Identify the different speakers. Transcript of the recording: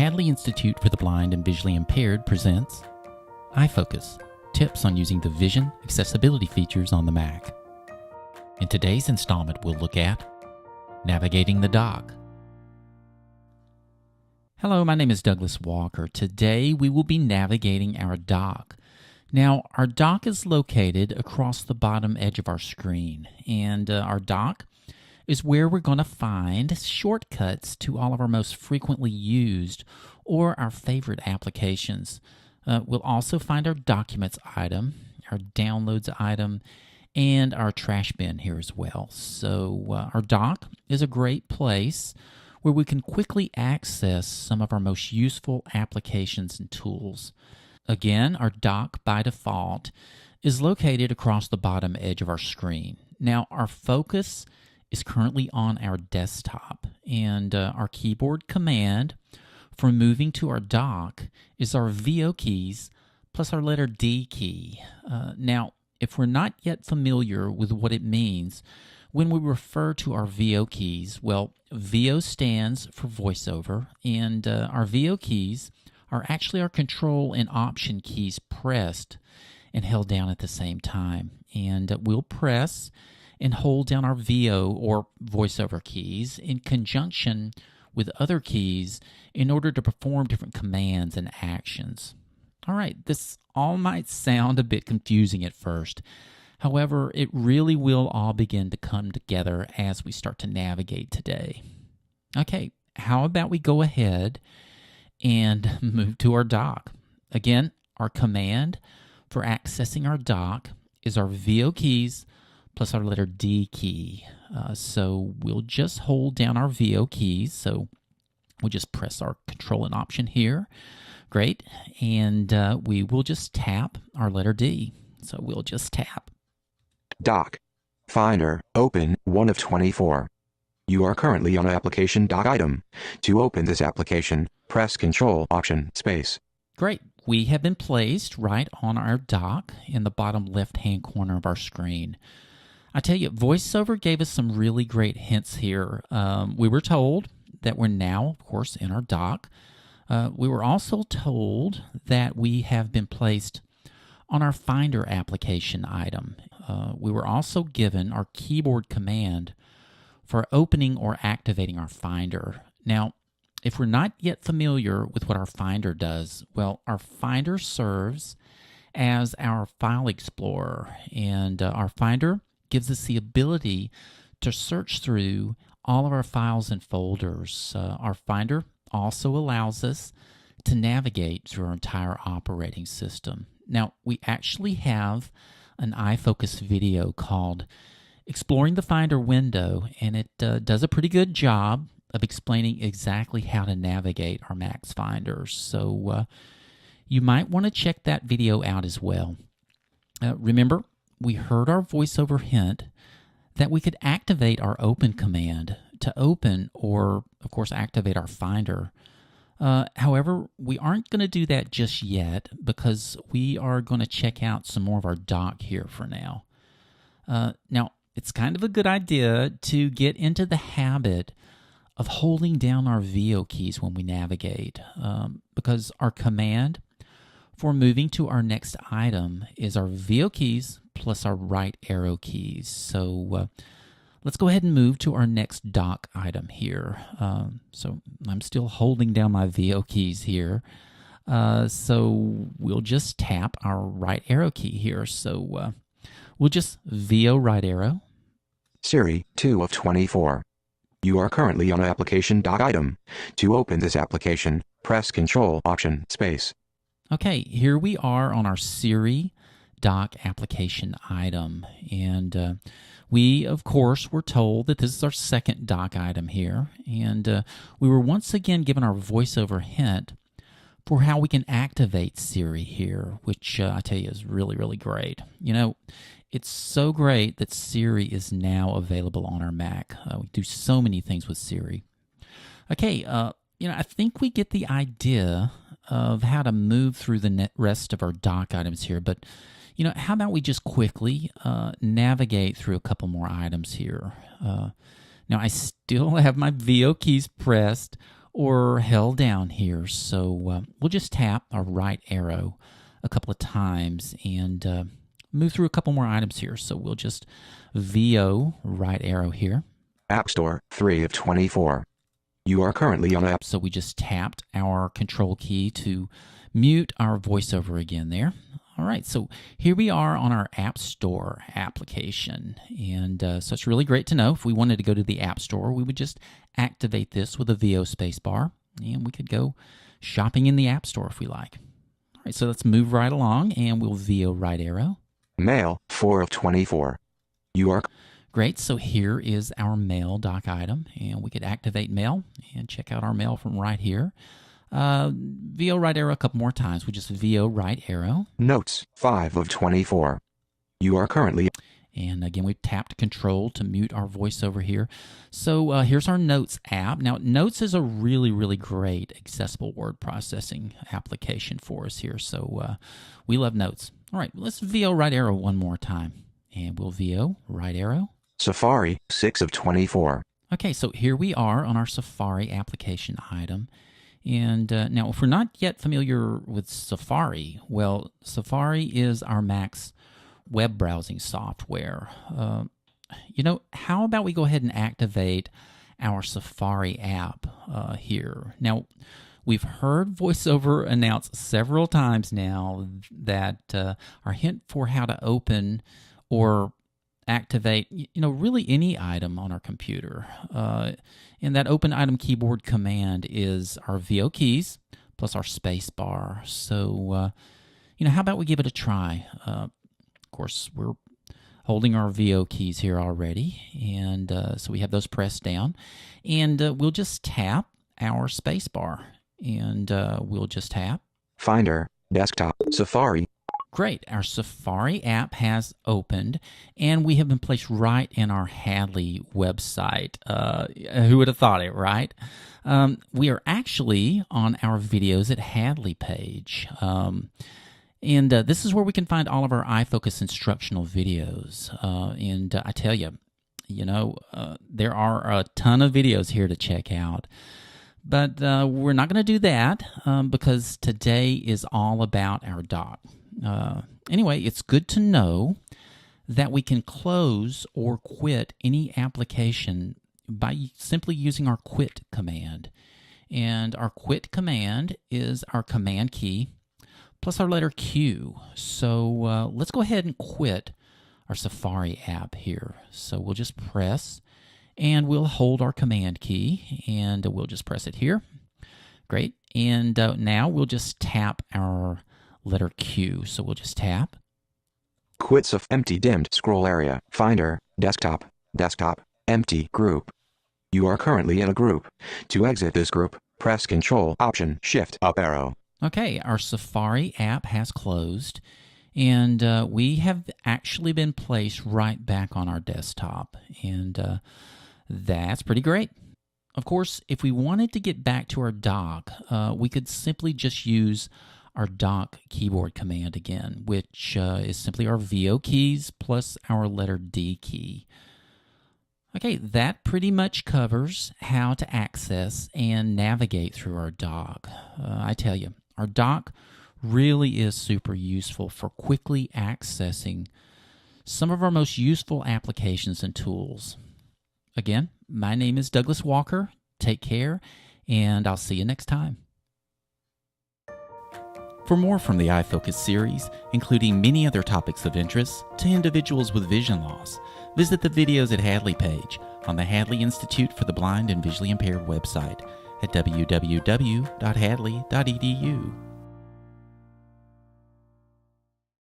Speaker 1: Hadley Institute for the Blind and Visually Impaired presents iFocus, tips on using the vision accessibility features on the Mac. In today's installment, we'll look at navigating the dock. Hello, my name is Douglas Walker. Today we will be navigating our dock. Now, our dock is located across the bottom edge of our screen, and our dock is where we're going to find shortcuts to all of our most frequently used or our favorite applications. We'll also find our documents item, our downloads item, and our trash bin here as well. So our dock is a great place where we can quickly access some of our most useful applications and tools. Again, our dock by default is located across the bottom edge of our screen. Now, our focus is currently on our desktop, and our keyboard command for moving to our dock is our VO keys plus our letter D key. Now, if we're not yet familiar with what it means when we refer to our VO keys, well, VO stands for voiceover, and our VO keys are actually our control and option keys pressed and held down at the same time. And we'll press and hold down our VO or voiceover keys in conjunction with other keys in order to perform different commands and actions. All right, this all might sound a bit confusing at first. However, it really will all begin to come together as we start to navigate today. Okay, how about we go ahead and move to our dock? Again, our command for accessing our dock is our VO keys plus our letter D key. So we'll just hold down our VO keys. So we'll just press our control and option here. Great. And we will just tap our letter D. So we'll just tap.
Speaker 2: Dock. Finder, open, 1 of 24. You are currently on application dock item. To open this application, press Control Option Space.
Speaker 1: Great. We have been placed right on our dock in the bottom left-hand corner of our screen. I tell you, VoiceOver gave us some really great hints here. We were told that we're now, of course, in our dock. We were also told that we have been placed on our Finder application item. We were also given our keyboard command for opening or activating our Finder. Now, if we're not yet familiar with what our Finder does, well, our Finder serves as our file explorer, and our Finder gives us the ability to search through all of our files and folders. Our Finder also allows us to navigate through our entire operating system. Now, we actually have an iFocus video called Exploring the Finder Window, and it does a pretty good job of explaining exactly how to navigate our Mac's Finder. So you might want to check that video out as well. Remember, we heard our voiceover hint that we could activate our open command to open or, of course, activate our Finder. However, we aren't going to do that just yet because we are going to check out some more of our dock here for now. Now, it's kind of a good idea to get into the habit of holding down our VO keys when we navigate, because our command for moving to our next item is our VO keys plus our right arrow keys. So let's go ahead and move to our next dock item here. So I'm still holding down my VO keys here. So we'll just tap our right arrow key here. So we'll just VO right arrow.
Speaker 2: Siri, 2 of 24. You are currently on application dock item. To open this application, press Control Option Space.
Speaker 1: Okay, here we are on our Siri dock application item. And we, of course, were told that this is our second dock item here. And we were once again given our voiceover hint for how we can activate Siri here, which I tell you is really, really great. You know, it's so great that Siri is now available on our Mac. We do so many things with Siri. Okay, I think we get the idea of how to move through the rest of our dock items here, but how about we just quickly navigate through a couple more items here. Now, I still have my VO keys pressed or held down here. So we'll just tap our right arrow a couple of times and move through a couple more items here. So we'll just VO right arrow here.
Speaker 2: App Store, 3 of 24. You are currently on App.
Speaker 1: So we just tapped our control key to mute our voiceover again there. All right, so here we are on our App Store application. And so it's really great to know if we wanted to go to the App Store, we would just activate this with a VO spacebar, and we could go shopping in the App Store if we like. All right, so let's move right along, and we'll VO right arrow.
Speaker 2: Mail, 4 of 24. You are...
Speaker 1: Great, so here is our mail dock item, and we could activate mail and check out our mail from right here. VO right arrow a couple more times. We just VO right arrow.
Speaker 2: Notes, 5 of 24. You are currently...
Speaker 1: And again, we've tapped control to mute our voiceover here. So here's our Notes app. Now, Notes is a really, really great accessible word processing application for us here. So we love Notes. All right, let's VO right arrow one more time. And we'll VO right arrow.
Speaker 2: Safari, 6 of 24.
Speaker 1: Okay, so here we are on our Safari application item. And now, if we're not yet familiar with Safari, well, Safari is our Mac's web browsing software. How about we go ahead and activate our Safari app here? Now, we've heard VoiceOver announce several times now that our hint for how to open or activate, really any item on our computer. And that open item keyboard command is our VO keys plus our space bar. So, how about we give it a try? Of course, we're holding our VO keys here already, and so we have those pressed down. And we'll just tap our space bar, and we'll just tap.
Speaker 2: Finder, desktop, Safari.
Speaker 1: Great, our Safari app has opened, and we have been placed right in our Hadley website. Who would have thought it, right? We are actually on our Videos at Hadley page. And this is where we can find all of our iFocus instructional videos. And I tell you, there are a ton of videos here to check out. But we're not going to do that because today is all about our dock. Anyway, it's good to know that we can close or quit any application by simply using our quit command. And our quit command is our command key plus our letter Q. So let's go ahead and quit our Safari app here. So we'll just press and we'll hold our command key and we'll just press it here. Great. And now we'll just tap our letter Q. So we'll just tap.
Speaker 2: Quits of empty dimmed scroll area. Finder, desktop, empty group. You are currently in a group. To exit this group, press Control Option Shift up arrow.
Speaker 1: Okay, our Safari app has closed, and we have actually been placed right back on our desktop, and that's pretty great. Of course, if we wanted to get back to our dock, we could simply just use our dock keyboard command again, which is simply our VO keys plus our letter D key. Okay, that pretty much covers how to access and navigate through our dock. I tell you, our dock really is super useful for quickly accessing some of our most useful applications and tools. Again, my name is Douglas Walker. Take care, and I'll see you next time. For more from the iFocus series, including many other topics of interest to individuals with vision loss, visit the Videos at Hadley page on the Hadley Institute for the Blind and Visually Impaired website at www.hadley.edu.